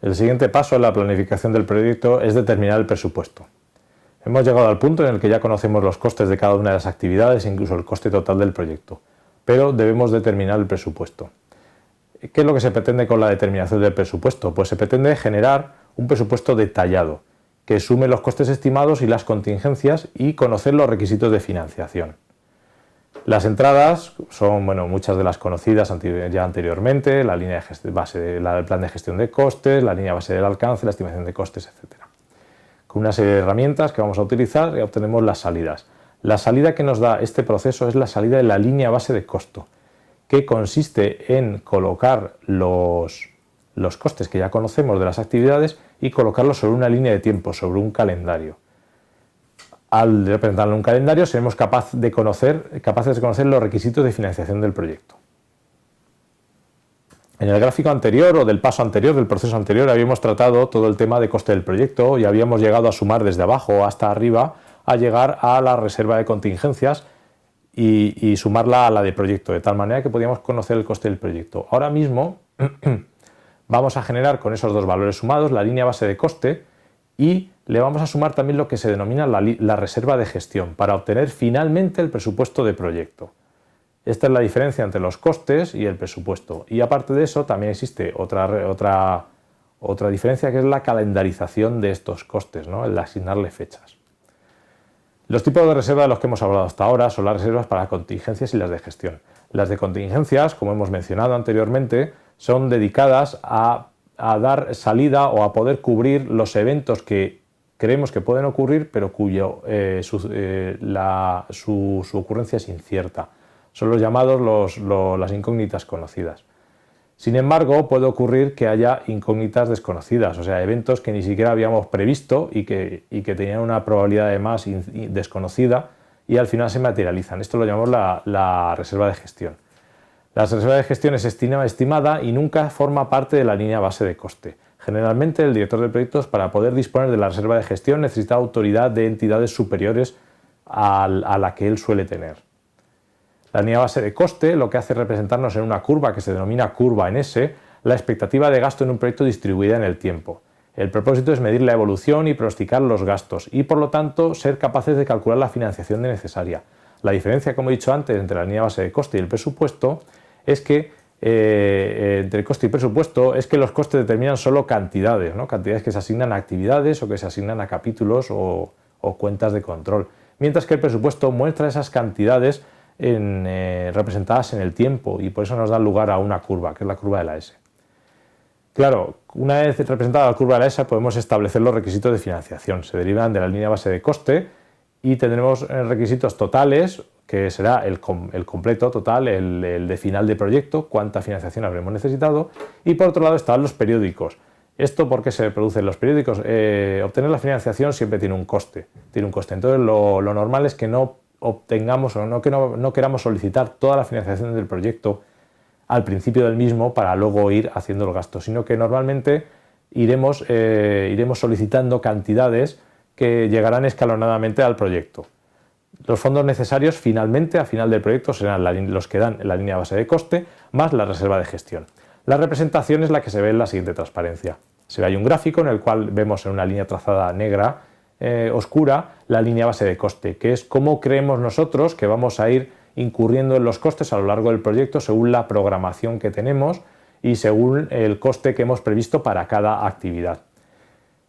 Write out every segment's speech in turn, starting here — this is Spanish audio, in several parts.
El siguiente paso en la planificación del proyecto es determinar el presupuesto. Hemos llegado al punto en el que ya conocemos los costes de cada una de las actividades, incluso el coste total del proyecto, pero debemos determinar el presupuesto. ¿Qué es lo que se pretende con la determinación del presupuesto? Pues se pretende generar un presupuesto detallado, que sume los costes estimados y las contingencias y conocer los requisitos de financiación. Las entradas son muchas de las conocidas ya anteriormente, la línea base del plan de gestión de costes, la línea base del alcance, la estimación de costes, etc. Con una serie de herramientas que vamos a utilizar obtenemos las salidas. La salida que nos da este proceso es la salida de la línea base de costo, que consiste en colocar los costes que ya conocemos de las actividades y colocarlos sobre una línea de tiempo, sobre un calendario. Al representarlo en un calendario seremos capaces de conocer los requisitos de financiación del proyecto. En el gráfico anterior o del paso anterior, del proceso anterior, habíamos tratado todo el tema de coste del proyecto y habíamos llegado a sumar desde abajo hasta arriba a llegar a la reserva de contingencias y sumarla a la de proyecto, de tal manera que podíamos conocer el coste del proyecto. Ahora mismo vamos a generar con esos dos valores sumados la línea base de coste y le vamos a sumar también lo que se denomina la reserva de gestión para obtener finalmente el presupuesto de proyecto. Esta es la diferencia entre los costes y el presupuesto. Y aparte de eso también existe otra diferencia, que es la calendarización de estos costes, ¿no? El asignarle fechas. Los tipos de reserva de los que hemos hablado hasta ahora son las reservas para contingencias y las de gestión. Las de contingencias, como hemos mencionado anteriormente, son dedicadas a dar salida o a poder cubrir los eventos que creemos que pueden ocurrir, pero su ocurrencia es incierta. Son los llamados las incógnitas conocidas. Sin embargo, puede ocurrir que haya incógnitas desconocidas, o sea, eventos que ni siquiera habíamos previsto y que tenían una probabilidad además desconocida y al final se materializan. Esto lo llamamos la reserva de gestión. La reserva de gestión es estimada y nunca forma parte de la línea base de coste. Generalmente, el director de proyectos, para poder disponer de la reserva de gestión, necesita autoridad de entidades superiores a la que él suele tener. La línea base de coste lo que hace es representarnos en una curva que se denomina curva en S, la expectativa de gasto en un proyecto distribuida en el tiempo. El propósito es medir la evolución y pronosticar los gastos y, por lo tanto, ser capaces de calcular la financiación necesaria. La diferencia, como he dicho antes, entre la línea base de coste y el presupuesto es que entre coste y presupuesto es que los costes determinan solo cantidades, ¿no? Cantidades que se asignan a actividades o que se asignan a capítulos o cuentas de control, mientras que el presupuesto muestra esas cantidades representadas en el tiempo y por eso nos da lugar a una curva, que es la curva de la S. Claro, una vez representada la curva de la S podemos establecer los requisitos de financiación. Se derivan de la línea base de coste y tendremos requisitos totales, que será el completo total, el de final de proyecto, cuánta financiación habremos necesitado, y por otro lado están los periódicos. ¿Esto por qué se producen los periódicos? Obtener la financiación siempre tiene un coste. Entonces lo normal es que no obtengamos o no queramos solicitar toda la financiación del proyecto al principio del mismo para luego ir haciendo el gasto, sino que normalmente iremos solicitando cantidades que llegarán escalonadamente al proyecto. Los fondos necesarios finalmente, a final del proyecto, serán los que dan la línea base de coste más la reserva de gestión. La representación es la que se ve en la siguiente transparencia. Se ve ahí un gráfico en el cual vemos en una línea trazada negra oscura la línea base de coste, que es cómo creemos nosotros que vamos a ir incurriendo en los costes a lo largo del proyecto según la programación que tenemos y según el coste que hemos previsto para cada actividad.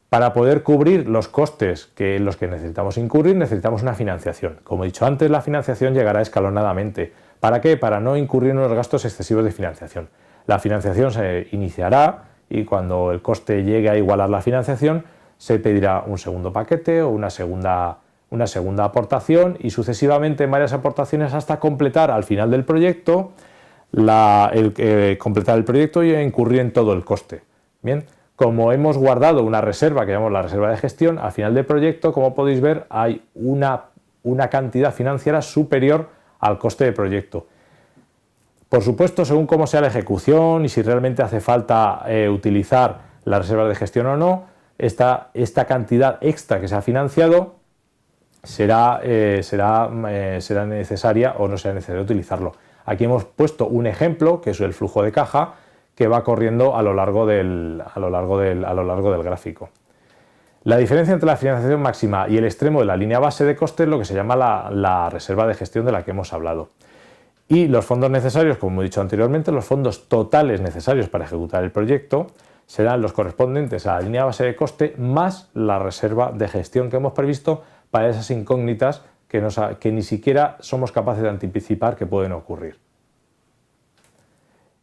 Para poder cubrir los costes en los que necesitamos incurrir, necesitamos una financiación. Como he dicho antes, la financiación llegará escalonadamente. ¿Para qué? Para no incurrir en los gastos excesivos de financiación. La financiación se iniciará y cuando el coste llegue a igualar la financiación, se pedirá un segundo paquete o una segunda aportación y sucesivamente varias aportaciones hasta completar al final del proyecto completar el proyecto y incurrir en todo el coste. Bien, como hemos guardado una reserva que llamamos la reserva de gestión, al final del proyecto, como podéis ver, hay una cantidad financiera superior al coste de proyecto. Por supuesto, según cómo sea la ejecución y si realmente hace falta utilizar la reserva de gestión o no, esta cantidad extra que se ha financiado será necesaria o no será necesario utilizarlo. Aquí hemos puesto un ejemplo, que es el flujo de caja, que va corriendo a lo largo del gráfico. La diferencia entre la financiación máxima y el extremo de la línea base de coste es lo que se llama la reserva de gestión de la que hemos hablado. Y los fondos necesarios, como he dicho anteriormente, los fondos totales necesarios para ejecutar el proyecto serán los correspondientes a la línea base de coste más la reserva de gestión que hemos previsto para esas incógnitas que ni siquiera somos capaces de anticipar que pueden ocurrir.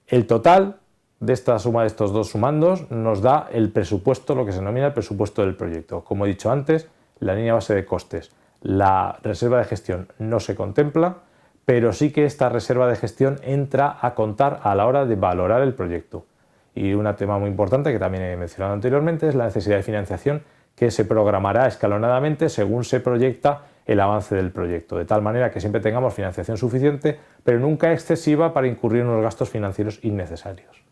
El total de esta suma de estos dos sumandos nos da el presupuesto, lo que se denomina el presupuesto del proyecto. Como he dicho antes, la línea base de costes, la reserva de gestión no se contempla, pero sí que esta reserva de gestión entra a contar a la hora de valorar el proyecto. Y un tema muy importante que también he mencionado anteriormente es la necesidad de financiación, que se programará escalonadamente según se proyecta el avance del proyecto, de tal manera que siempre tengamos financiación suficiente, pero nunca excesiva para incurrir en unos gastos financieros innecesarios.